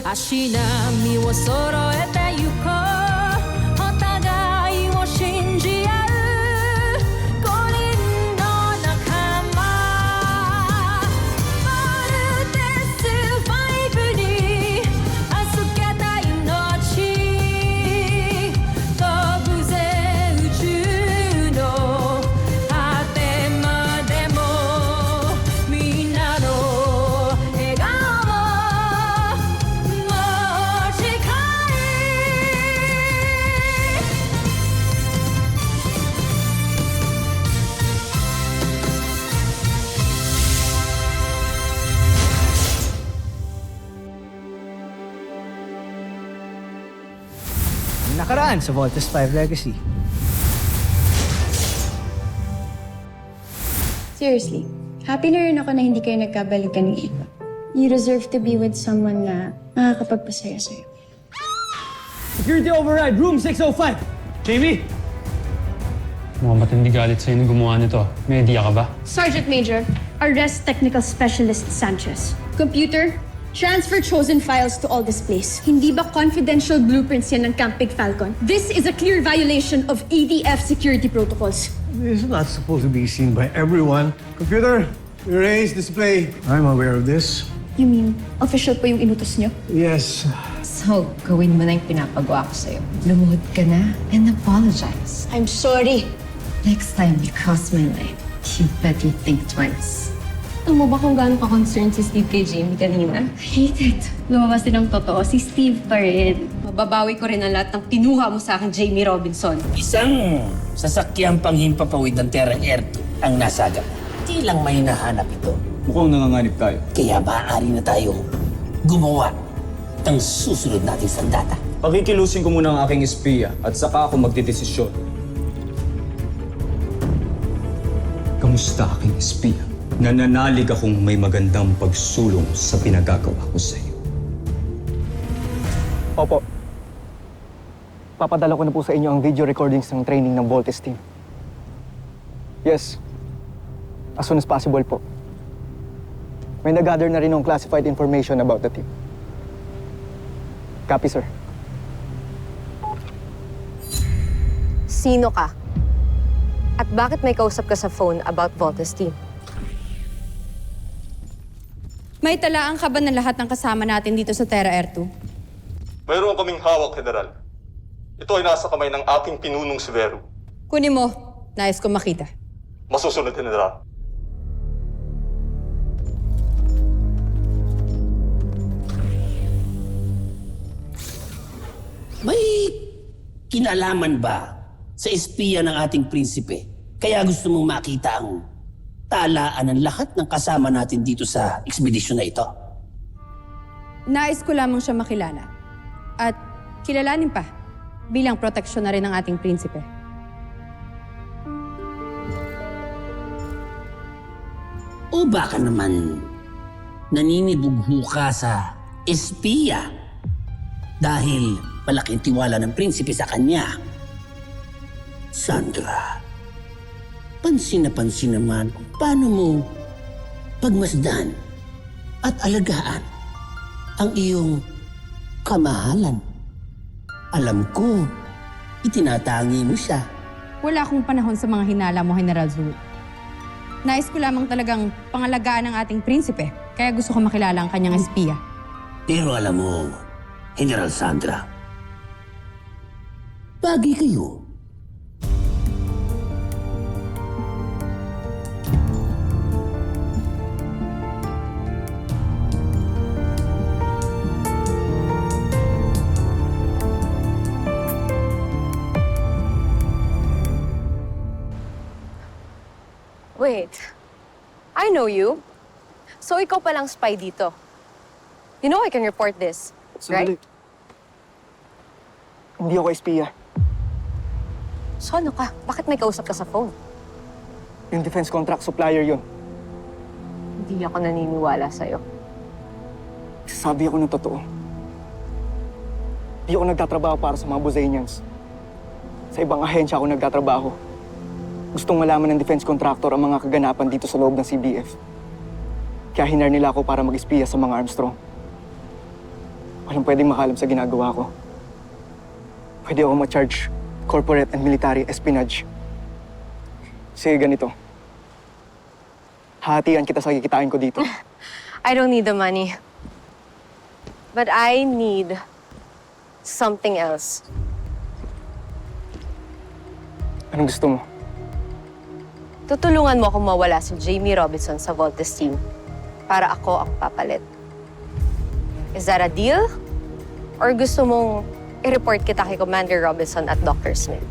足並みを揃えてゆこうお互いを信じ合う五人の仲間まるでスバイブに預けた命飛ぶぜ宇宙の果てまでもみんなの笑顔持ち帰Nakaraan sa Voltes 5 Legacy. Seriously, happy na rin ako na hindi kayo nagkabalikan ng iba. You deserve to be with someone na makakapagpasaya sa'yo. Security override, room 605. Jamie? Mukhang matindi galit sa'yo nung gumawa nito. May idea ka ba? Sergeant Major, arrest Technical Specialist Sanchez. Computer, transfer chosen files to all displays. Hindi ba confidential blueprints yan ng Camp Big Falcon? This is a clear violation of ADF security protocols. This is not supposed to be seen by everyone. Computer, erase display. I'm aware of this. You mean, official po yung inutos nyo? Yes. So, gawin mo na yung pinapagawa ko sa'yo. Lumuhod ka na and apologize. I'm sorry. Next time you cross my line, you better think twice. Alam mo ba kung gaano ka-concerned si Steve kay Jamie kanina? I hate it. Lumabas din ang totoo, si Steve pa rin. Mababawi ko rin ang lahat ng kinuha mo sa akin, Jamie Robinson. Isang sasakyang panghimpapawid ng Terra Air 2 ang nasaga. Di lang may nahanap ito. Mukhang nanganganib tayo. Kaya maaari na tayo gumawa ng susunod nating sandata. Pakikilusin ko muna ang aking espiya at saka ako magdidesisyon. Kamusta aking espiya? Nananalig akong may magandang pagsulong sa pinagagawa ko sa iyo. Opo. Papadala ko na po sa inyo ang video recordings ng training ng Voltes team. Yes. As soon as possible po. May nag-gather na rin ng classified information about the team. Copy, sir. Sino ka? At bakit may kausap ka sa phone about Voltes team? May talaan ka ba ng lahat ng kasama natin dito sa Terra Air 2? Mayroon kaming hawak, General. Ito ay nasa kamay ng aking pinunong si Vero. Kunin mo. Nais ko makita. Masusunod, General. May kinalaman ba sa espiya ng ating prinsipe? Kaya gusto mong makita ang talaan ng lahat ng kasama natin dito sa ekspedisyon na ito? Nais ko lamang siya makilala. At kilalanin pa bilang proteksyon na rin ng ating prinsipe. O baka naman naninibugho ka sa espiya dahil malaking tiwala ng prinsipe sa kanya? Sandra, pansin naman kung paano mo pagmasdan at alagaan ang iyong kamahalan. Alam ko, itinatangi mo siya. Wala akong panahon sa mga hinala mo, General Zul. Nais ko lamang talagang pangalagaan ng ating prinsipe, kaya gusto ko makilala ang kanyang espiya. Pero alam mo, General Sandra, bagay kayo. Wait, I know you. So ikaw palang spy dito. You know I can report this, right? Hindi ako espiya. So ano ka? Bakit may kausap ka sa phone? Yung defense contract supplier yun. Hindi ako naniniwala sa'yo. Sabi ako ng totoo. Hindi ako nagtatrabaho para sa mga Buzanians. Sa ibang ahensya ako nagtatrabaho. Gustong malaman ng defense contractor ang mga kaganapan dito sa loob ng CBF. Kaya hinar nila ako para mag-espiya sa mga Armstrong. Walang pwedeng makalam sa ginagawa ko. Pwede ako ma-charge corporate and military espionage. Sige, ganito. Hatian kita sa kikitain ko dito. I don't need the money. But I need something else. Anong gusto mo? Tutulungan mo akong mawala si Jamie Robinson sa Voltes team para ako ang papalit. Is that a deal? Or gusto mong i-report kita kay Commander Robinson at Dr. Smith?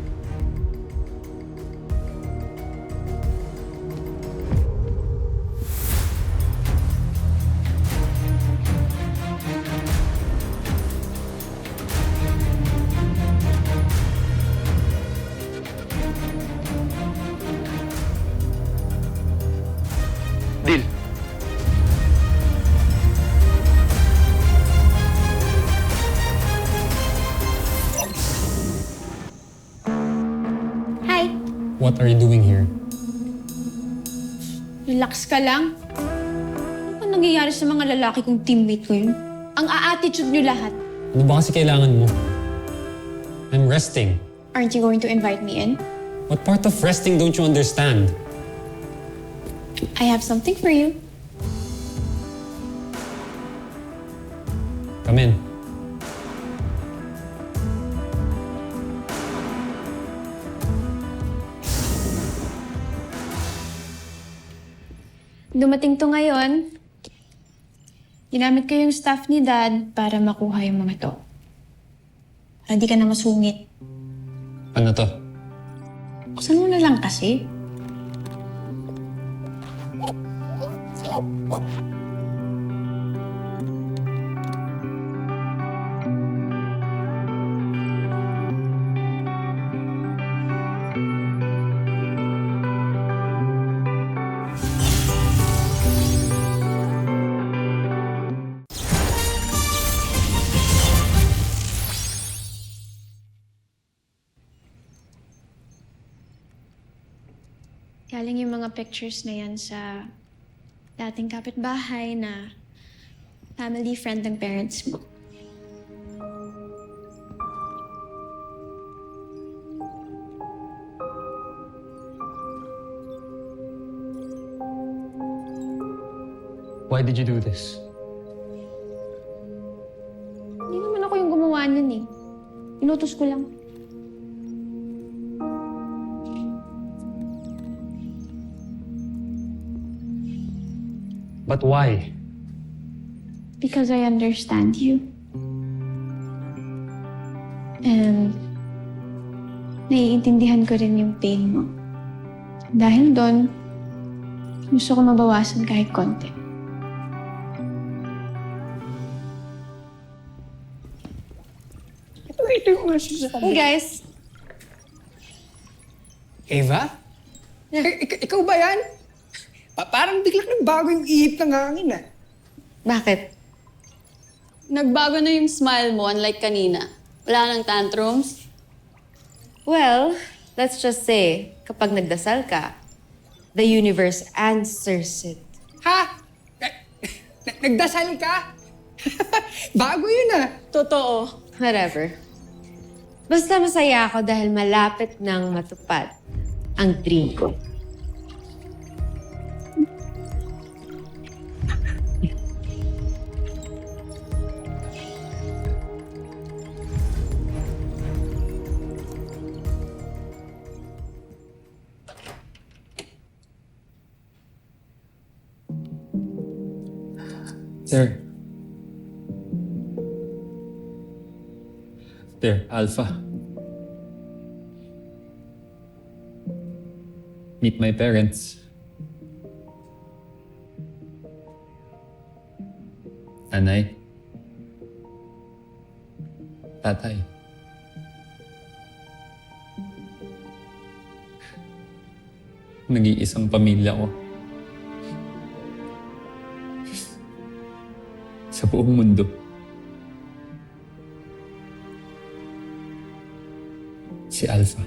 Deal. Hi! What are you doing here? Relax ka lang. Ano nangyayari sa mga lalaki kong teammate ko yun? Ang a-attitude nyo lahat. Ano ba kasi kailangan mo? I'm resting. Aren't you going to invite me in? What part of resting don't you understand? I have something for you. Come in. Dumating to ngayon. Ginamit ko yung staff ni Dad para makuha yung mga to. Para di ka na masungit. Ano to? Buksan mo na lang kasi. Galing yung mga pictures na yan sa dating kapitbahay na family friend ng parents mo. Why did you do this? Hindi naman ako yung gumawa nun eh. Inutos ko lang. But why? Because I understand you. And naiintindihan ko rin yung pain mo. Dahil doon, gusto ko mabawasan kahit konti. Hey guys! Eva? Ikaw ba yan? Parang biglang nagbago yung ihip ng hangin ah. Bakit? Nagbago na yung smile mo, unlike kanina. Wala nang tantrums. Well, let's just say, kapag nagdasal ka, the universe answers it. Ha? Nagdasal ka? Bago yun ah. Totoo. Whatever. Basta masaya ako dahil malapit nang matupad ang dream ko. Sir. There, Alpha. Meet my parents. Nanay. Tatay. Nag-iisang pamilya ko. Sa buong mundo. Si Alpha.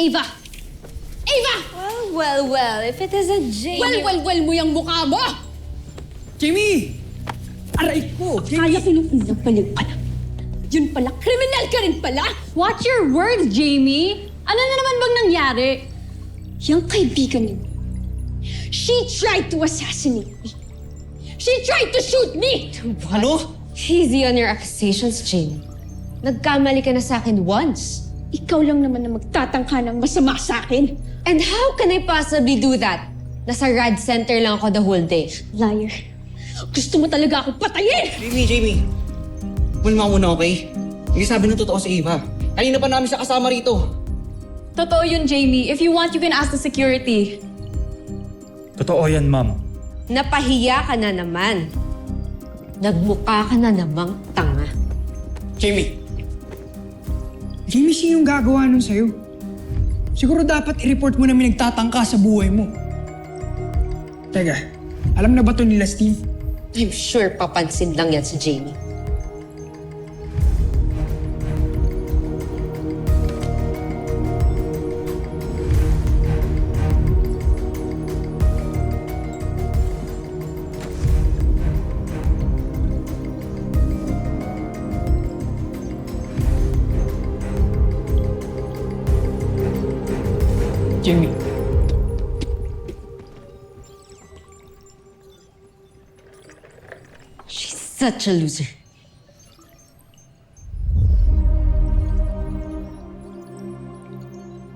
Ava! Ava! Well, if it isn't Jamie... Well mo yung mukha mo! Jamie! Aray ko! Kaya kinukulang pala pala. Yun pala, kriminal ka rin pala! Watch your words, Jamie! Ano na naman bang nangyari? Yung kaibigan niyo, she tried to assassinate me. She tried to shoot me! Ano? Easy on your accusations, Jamie. Nagkamali ka na sa akin once. Ikaw lang naman na magtatangka ng masama sa akin. And how can I possibly do that? Nasa rad center lang ako the whole day. Liar. Gusto mo talaga akong patayin! Jamie. Pulma muna, okay? Hindi sabi ng totoo si Eva. Kanina pa namin siya kasama rito. Totoo yun, Jamie. If you want, you can ask the security. Totoo yan, ma'am. Napahiya ka na naman. Nagmukha ka na namang tanga. Jamie, sino yung gagawa nun sa'yo? Siguro dapat i-report mo na may nagtatangka sa buhay mo. Teka, alam na ba to nila Steve? I'm sure papansin lang yan si Jamie. Jamie. She's such a loser.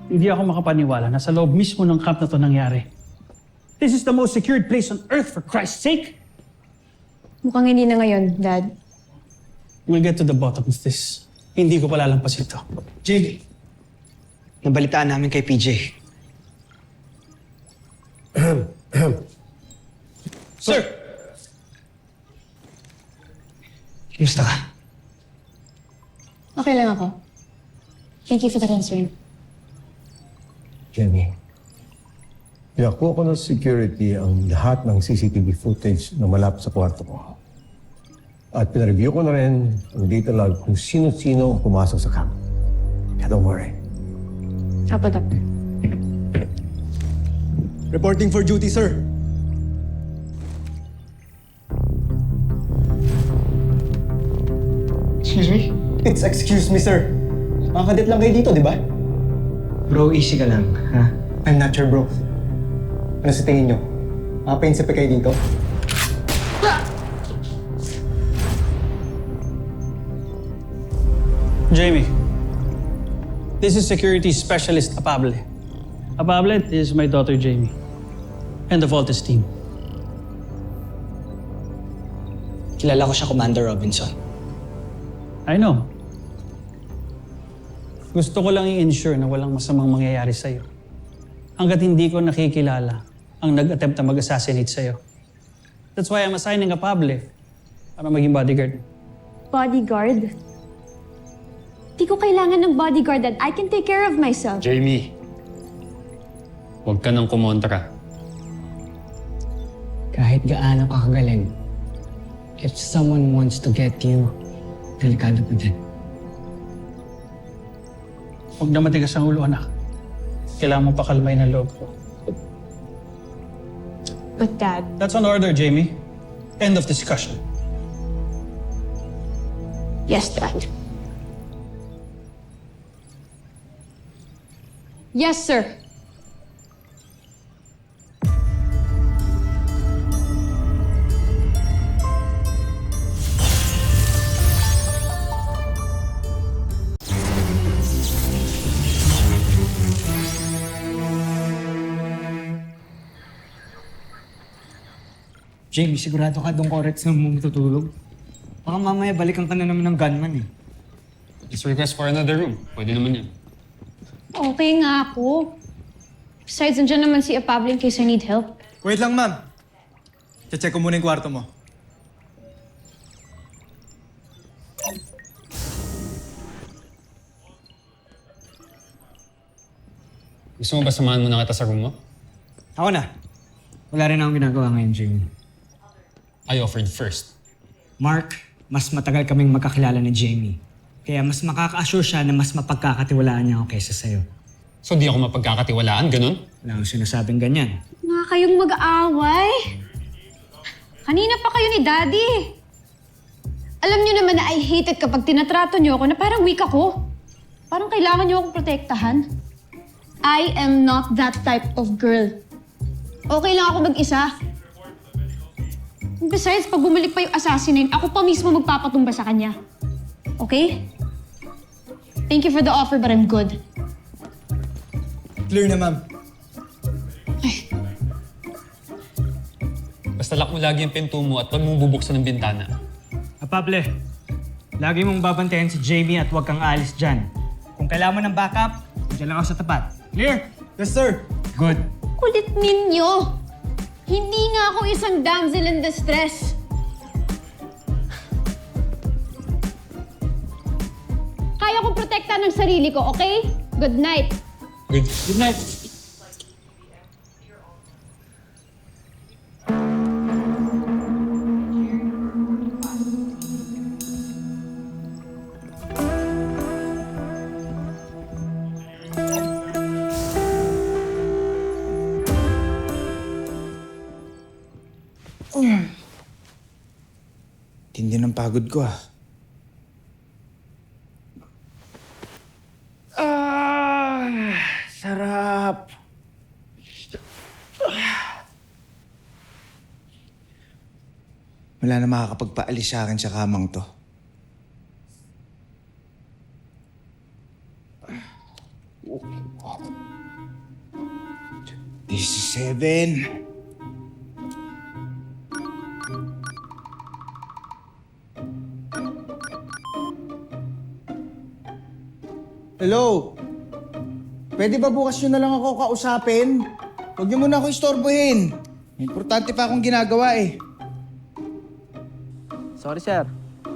Hindi ako makapaniwala na sa loob mismo ng camp na to nangyari. This is the most secured place on earth, for Christ's sake! Mukhang hindi na ngayon, Dad. We'll get to the bottom of this. Hindi ko palalampasin to. Jamie, nabalitaan namin kay PJ. Sir! Kumusta ka? Okay lang ako. Thank you for the concern. Jenny, pinakuha ko ng security ang lahat ng CCTV footage na malapit sa kwarto ko. At pinareview ko na rin ang data log kung sino-sino ang pumasok sa camp. Kaya don't worry. Apo, Doctor. Reporting for duty, sir. Excuse me? It's excuse me, sir. Mga kadet lang kayo dito, di ba? Bro, easy ka lang, ha? I'm not sure, bro. Ano sa tingin nyo? Mga prinsipe kayo dito? Jamie, this is Security Specialist Apable. Apable is my daughter Jamie and the Voltes team. Kilala ko siya, Commander Robinson. I know. Gusto ko lang i-ensure na walang masamang mangyayari sa'yo. Hanggat hindi ko nakikilala ang nag-attempt na mag-assassinate sa'yo. That's why I'm assigning a Pable para maging bodyguard. Bodyguard? Di ko kailangan ng bodyguard, Dad. I can take care of myself. Jamie, huwag ka nang kumontra. Kahit gaano ka kagaling, if someone wants to get you, delikado pa din. Huwag na matigas ang ulo, anak. Kailangan mo pakalmay ng loob ko. But Dad... That's an order, Jamie. End of discussion. Yes, Dad. Yes, sir. Jamie, sigurado ka doon correct sa mo matutulog? Baka mamaya balikan ka na naman ng gunman eh. Just request for another room. Pwede naman yan. Okay nga ako. Besides, nandiyan naman si Apable in case I need help. Wait lang, ma'am. Check ko muna yung kwarto mo. Gusto mo ba samahan mo na kita sa room mo? Ako na. Wala rin akong ginagawa ngayon, Jamie. I offered first. Mark, mas matagal kaming magkakilala ni Jamie. Kaya mas makaka-assure siya na mas mapagkakatiwalaan niya ako kaysa sa'yo. So di ako mapagkakatiwalaan, ganun? Wala akong sinasabing ganyan. Nga kayong mag-aaway. Kanina pa kayo ni Daddy. Alam niyo naman na I hate it kapag tinatrato niyo ako na parang weak ako. Parang kailangan niyo akong protektahan. I am not that type of girl. Okay lang ako mag-isa. Besides, pag bumalik pa yung assassinate, ako pa mismo magpapatumba sa kanya. Okay? Thank you for the offer, but I'm good. Clear na, ma'am. Basta lock mo lagi yung pinto mo at huwag mong bubuksan ng bintana. Pable, lagi mong babantayan si Jamie at huwag kang alis dyan. Kung kailangan mo ng backup, dyan lang ako sa tapat. Clear? Yes, sir. Good. Kulit ninyo! Hindi nga ako isang damsel in distress. Kaya kong protektahan ng sarili ko, okay? Good night. Good night. Tindi ng pagod ko, ah. Sarap. Wala na makakapagpaalis sa akin sa kamang to. This is 7. Hello? Pwede ba bukas nyo na lang ako kausapin? Huwag niyo muna ako istorbohin. May importante pa akong ginagawa eh. Sorry, sir.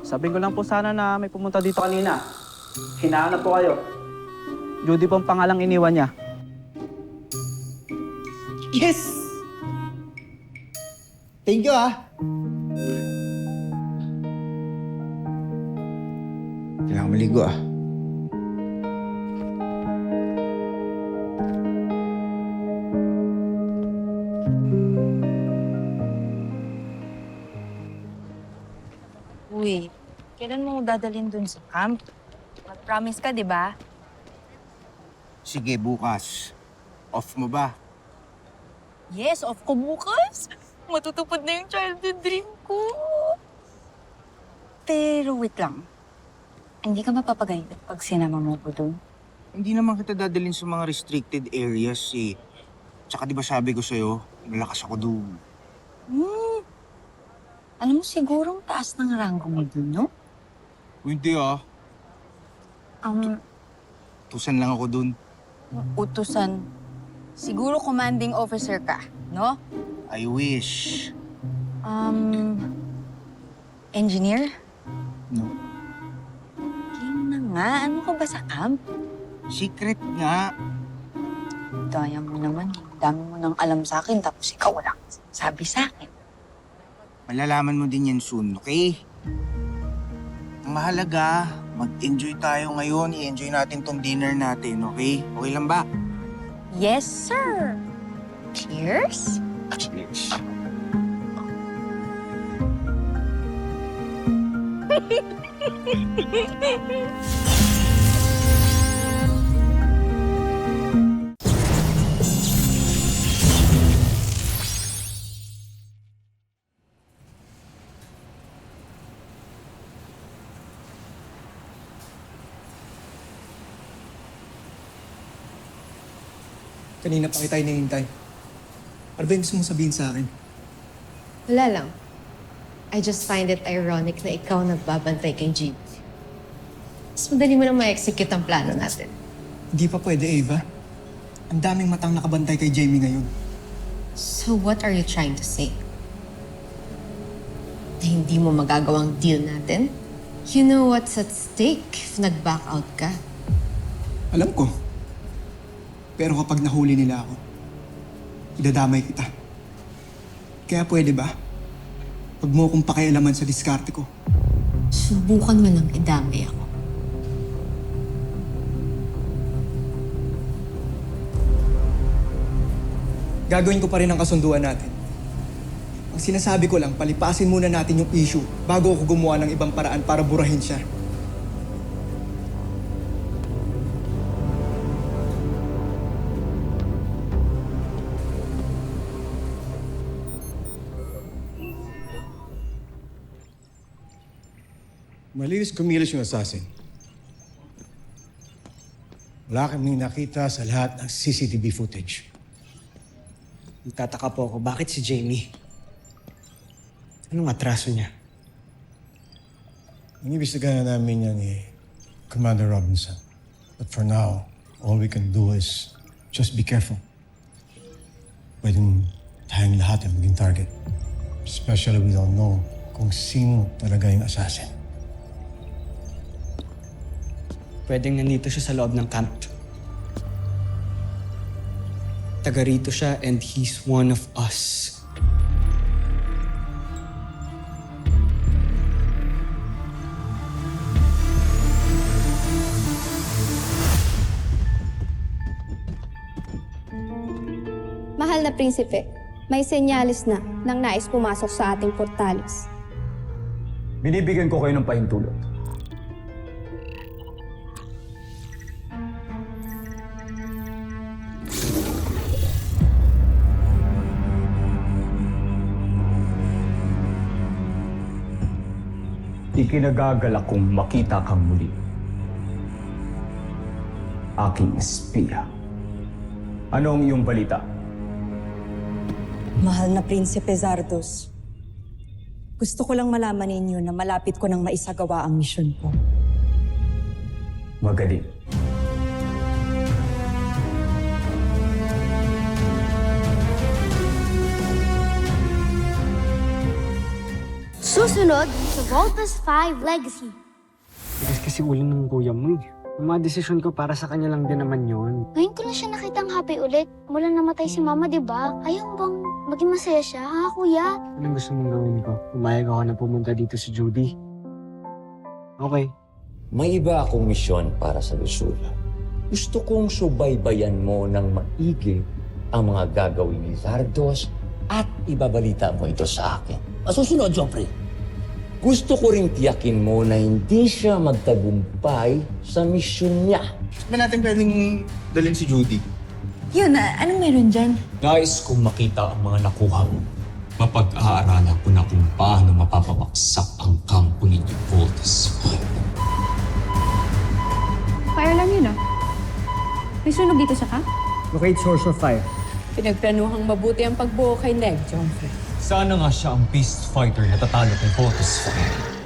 Sabihin ko lang po sana na may pumunta dito kanina. Hinahanap po kayo. Judy pong pangalang iniwan niya. Yes! Thank you, ah. Kailangan maligo, ah. Uy, kailan mo dadalhin dun sa camp? Mag-promise ka, di ba? Sige, bukas. Off mo ba? Yes, off ko bukas. Matutupad na yung childhood dream ko. Pero wait lang. Hindi ka mapapagayad pag sinama mo ko dun? Hindi naman kita dadalhin sa mga restricted areas eh. Tsaka di ba sabi ko sa'yo, malakas ako doon. Alam mo, sigurong taas ng ranggo mo dun, no? Hindi ah. Tusan lang ako doon. Utusan. Siguro commanding officer ka, no? I wish. Engineer? No. Game na nga. Ano ka ba sa camp? Secret nga. Daya mo naman. Dami mo nang alam sa akin, tapos ikaw walang sabi sa akin. Malalaman mo din yan soon, okay? Ang mahalaga, mag-enjoy tayo ngayon. I-enjoy natin tong dinner natin, okay? Okay lang ba? Yes, sir. Cheers? Cheers. Kanina pa kita hinihintay. Ano ba yung gusto mong sabihin sa akin? Wala lang. I just find it ironic na ikaw nagbabantay kay Jeep. Mas madali mo lang ma-execute ang plano natin. Hindi pa pwede, Ava. Ang daming matang nakabantay kay Jamie ngayon. So what are you trying to say? Na hindi mo magagawang deal natin? You know what's at stake if nag-back out ka? Alam ko. Pero kapag nahuli nila ako, idadamay kita. Kaya pwede ba? Huwag mo akong pakialaman sa diskarte ko. Subukan mo lang idamay ako. Gagawin ko pa rin ang kasunduan natin. Ang sinasabi ko lang, palipasin muna natin yung issue bago ako gumawa ng ibang paraan para burahin siya. Malinis kumilos yung assassin. Wala kaming nakita sa lahat ng CCTV footage. Nagtataka po ako, bakit si Jamie? Anong atraso niya? Inibestigahan namin yan ni Commander Robinson. But for now, all we can do is just be careful. Pwedeng tayong lahat ang maging target. Especially we don't know kung sino talaga yung assassin. Pwedeng nandito siya sa loob ng camp. Taga rito siya and he's one of us. Mahal na prinsipe, may senyalis na nang nais pumasok sa ating portales. Binibigyan ko kayo ng pahintulot. Ikinagagalak kong makita kang muli. Aking espiya. Ano ang iyong balita? Mahal na Prinsipe Zardos, gusto ko lang malaman ninyo na malapit ko nang maisagawa ang misyon ko. Magaling. Susunod sa Voltes 5 Legacy. Bigas kasi ulo ng kuya mo eh. Ang mga desisyon ko para sa kanya lang din naman yun. Ngayon ko lang siya nakitang happy ulit. Mula namatay si Mama, di ba? Ayaw bang maging masaya siya, ha, Kuya? Anong gusto mong gawin ko? Pumayag ako na pumunta dito si Judy. Okay. May iba akong misyon para sa Lusula. Gusto kong subaybayan mo ng maigi ang mga gagawin ni Zardos at ibabalita mo ito sa akin. Masusunod, Joffrey. Gusto ko ring tiyakin mo na hindi siya magtagumpay sa misyon niya. Ba natin pwedeng dalhin si Judy? Yun, anong meron dyan? Nais kong makita ang mga nakuha mo. Mapag-aaralan ko na kung paano mapapabaksak ang kampo ninyo, Voltes 5. Fire lang yun, ah. May sunog dito sa camp? Locate source of fire. Pinagplanuhang mabuti ang pagbuo kay Neg, Joffrey. Sana nga siya ang beast fighter na tatalo kay Voltes 5.